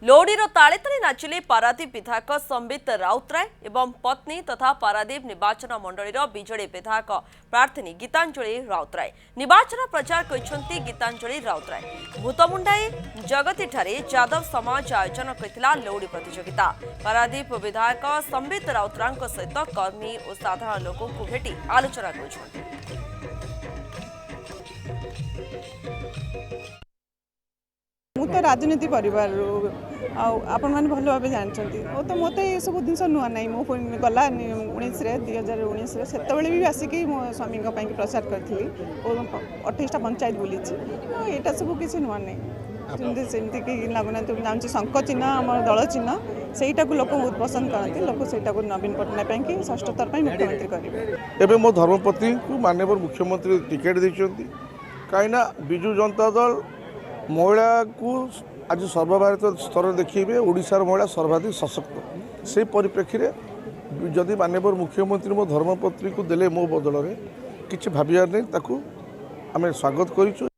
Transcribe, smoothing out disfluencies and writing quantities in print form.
लोडीर ताले ताले नाचिले पारादीप विधायक संबित राउतराय एवं पत्नी तथा पारादीप निर्वाचन मंडलीर विजेडी विधायक प्रार्थी गीतांजलि राउतराय निर्वाचन प्रचार करछंती गीतांजलि राउतराय भूतमुंडाई जगती ठारे यादव समाज आयोजन करथिला लोडी प्रतियोगिता पारादीप विधायक संबित राउतराय सहित कर्मी और साधारण लोकों को भेटी आलोचना करछंती। मु तो राजनीति परिवार आपण मैंने भल भाव जानते वो तो मत ये सब जिन नुआ ना मो गला 2019 से भी आसिक मो स्वामी प्रचार करी 28टा पंचायत बुली यहाँ सब किसी नुआ नहीं सेमती कि लगुना जानते शंख चिन्ह आम दल चिन्ह सहीटा को लोक बहुत पसंद करते लोक सहीटा को नवीन पट्टनायक की षष्ठ थर मुख्यमंत्री करेंगे। एवं मो धर्मपत्नी को माननीय मुख्यमंत्री टिकेट देते कहीं विजु जनता दल महिला को आज सर्वभारत स्तर देखिए ओडिशार महिला सर्वाधिक सशक्त से परिप्रेक्षी में जदि माननीय मुख्यमंत्री मो धर्मपत्नी को देले मो बदल में किसी भावियार नहीं आम स्वागत करूँ।